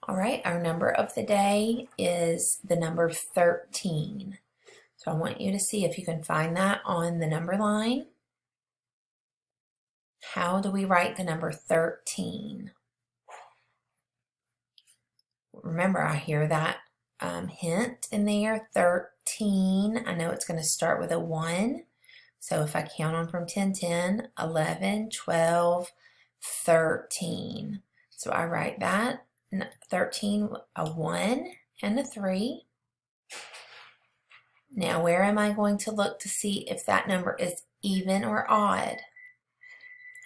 All right, our number of the day is the number 13. So I want you to see if you can find that on the number line. How do we write the number 13? Remember, I hear that hint in there, 13. I know it's going to start with a 1. So if I count on from 10, 10, 11, 12, 13. So I write that 13, a 1 and a 3. Now where am I going to look to see if that number is even or odd?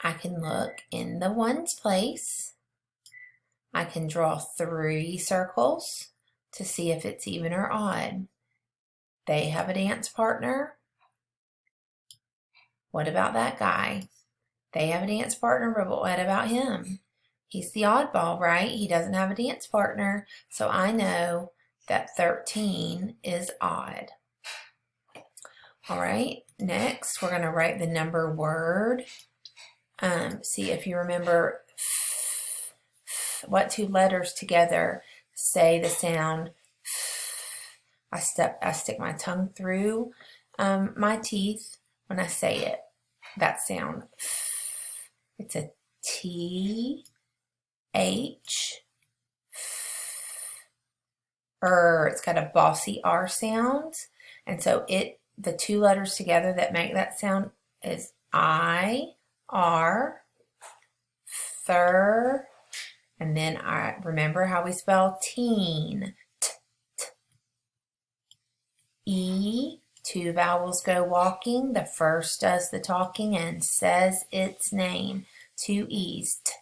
I can look in the ones place. I can draw 3 circles to see if it's even or odd. They have a dance partner. What about that guy? They have a dance partner, but what about him? He's the oddball, right? He doesn't have a dance partner, so I know that 13 is odd. All right, next we're going to write the number word. See if you remember what 2 letters together say the sound. I stick my tongue through my teeth when I say it. That sound. It's a T, H, it's got a bossy R sound. And so the 2 letters together that make that sound is I, R, thir, and then I remember how we spell teen. T, t. E, 2 vowels go walking. The first does the talking and says its name. 2 E's. T,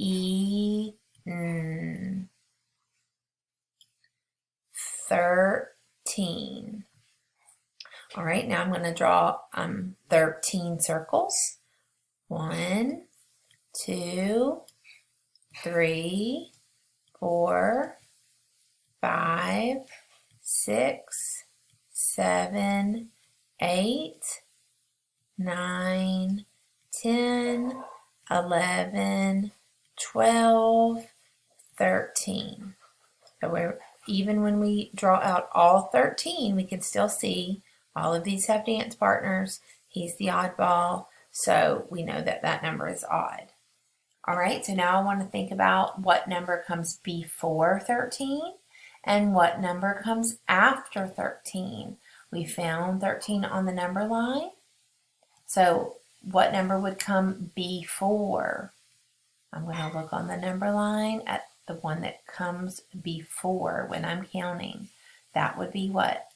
E, N. 13. All right, now I'm going to draw 13 circles. 1, 2, 3, 4, 5, 6, 7, 8, 9, 10, 11, 12, 13. So even when we draw out all 13, we can still see all of these have dance partners. He's the oddball, so we know that that number is odd. All right, so now I want to think about what number comes before 13 and what number comes after 13. We found 13 on the number line. So what number would come before? I'm going to look on the number line at the one that comes before when I'm counting. That would be what?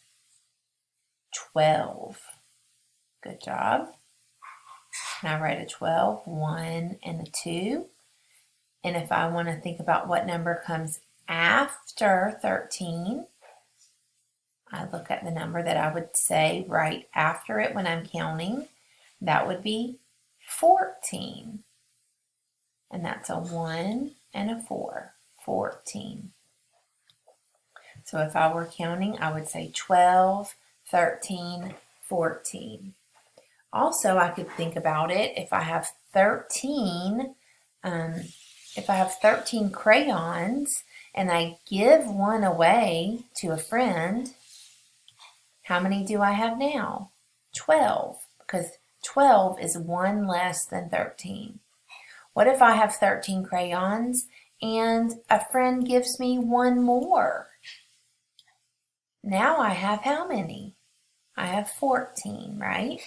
12. Good job. Now write a 12, 1, and a 2. And if I want to think about what number comes after 13, I look at the number that I would say right after it when I'm counting. That would be 14. And that's a 1 and a 4, 14. So if I were counting, I would say 12, 13, 14. Also, I could think about it if I have 13, if I have 13 crayons and I give one away to a friend, how many do I have now? 12, because 12 is 1 less than 13. What if I have 13 crayons and a friend gives me 1 more? Now I have how many? I have 14, right?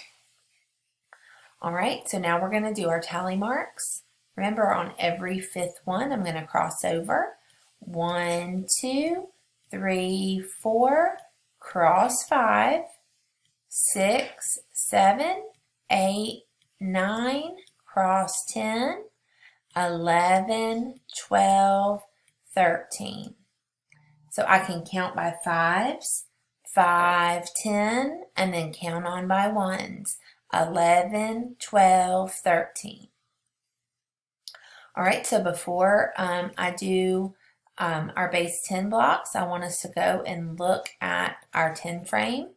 All right, so now we're going to do our tally marks. Remember, on every 5th one, I'm going to cross over. 1, 2, 3, 4, cross 5, 6, 7, 8, 9, cross 10, 11, 12, 13. So I can count by 5s, 5, 10, and then count on by 1s. 11, 12, 13. All right, so before I do our base 10 blocks, I want us to go and look at our 10 frame.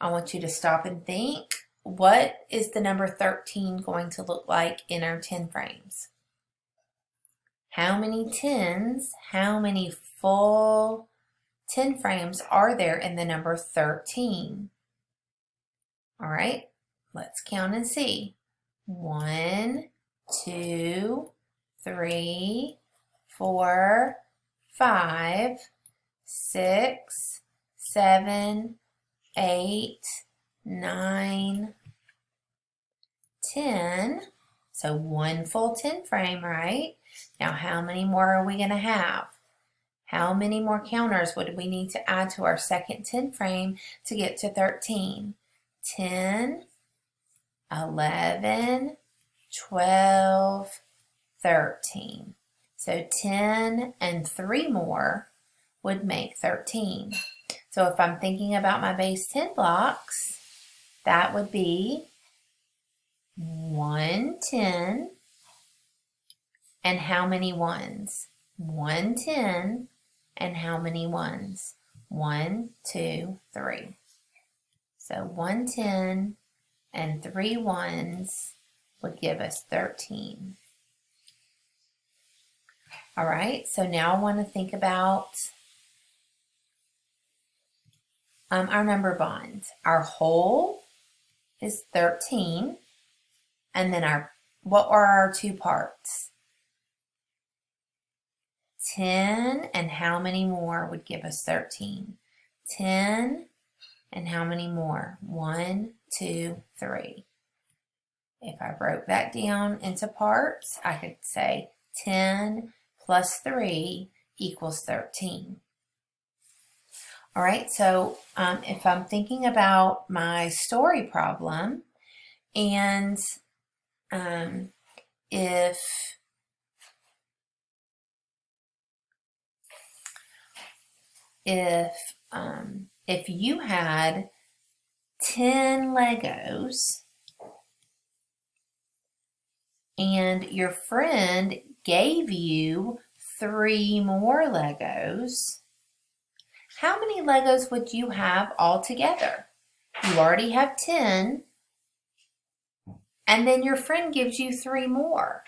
I want you to stop and think, what is the number 13 going to look like in our 10 frames? how many tens, how many full 10 frames are there in the number 13? All right, let's count and see. 1, 2, 3, 4, 5, 6, 7, 8, 9, 10. So one full 10 frame, right? Now how many more are we going to have? How many more counters would we need to add to our second 10 frame to get to 13? 10, 11, 12, 13. So 10 and 3 more would make 13. So if I'm thinking about my base 10 blocks, that would be 1 10, and how many ones? 1 10, and how many ones? 1, 2, 3. So 1 10 and 3 ones would give us 13. All right, so now I want to think about our number bonds. Our whole is 13, and then what are our two parts? 10 and how many more would give us 13? 10 and how many more? 1, 2, 3. If I broke that down into parts, I could say 10 plus 3 equals 13. All right, so if I'm thinking about my story problem, and if you had 10 Legos and your friend gave you 3 more Legos, how many Legos would you have altogether? You already have 10, and then your friend gives you 3 more.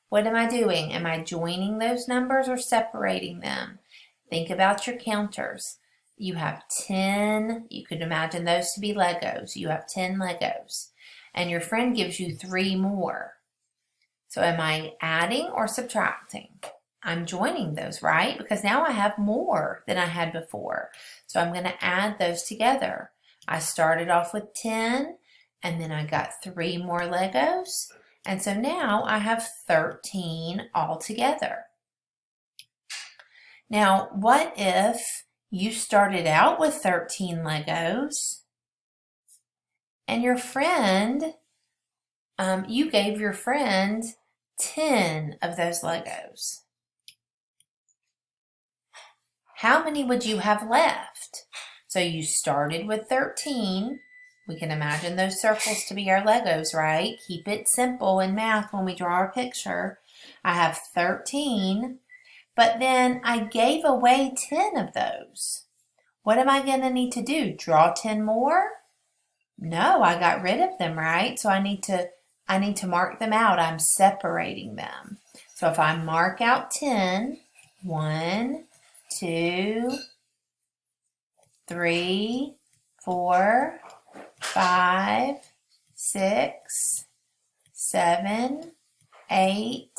What am I doing? Am I joining those numbers or separating them? Think about your counters. You have 10, you could imagine those to be Legos. You have 10 Legos, and your friend gives you 3 more. So am I adding or subtracting? I'm joining those, right? Because now I have more than I had before. So I'm going to add those together. I started off with 10, and then I got 3 more Legos. And so now I have 13 altogether. Now, what if you started out with 13 Legos and your friend, you gave your friend 10 of those Legos? How many would you have left? So you started with 13. We can imagine those circles to be our Legos, right? Keep it simple in math when we draw our picture. I have 13, but then I gave away 10 of those. What am I going to need to do? Draw 10 more? No, I got rid of them, right? So I need to mark them out. I'm separating them. So if I mark out 10, 1, 2, 3, 4, 5, 6, 7, 8,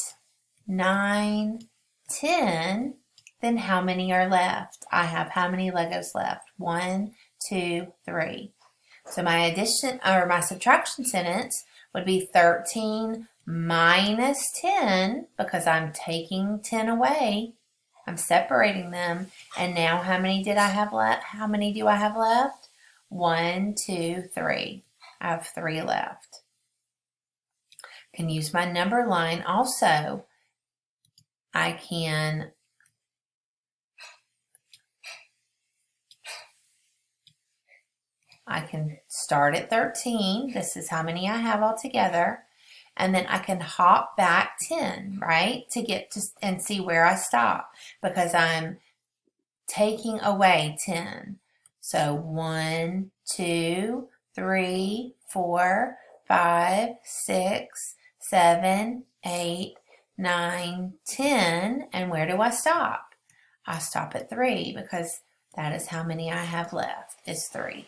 9, 10, then how many are left? I have how many Legos left? 1, 2, 3. So my addition or my subtraction sentence would be 13 minus 10 because I'm taking 10 away. I'm separating them. And now how many did I have left? How many do I have left? 1, 2, 3. I have 3 left. Can use my number line also. I can start at 13. This is how many I have altogether. And then I can hop back 10, right? To get to and see where I stop because I'm taking away 10. So 1, 2, 3, 4, 5, 6, 7, 8, 9, 10, and where do I stop? I stop at 3 because that is how many I have left, is 3.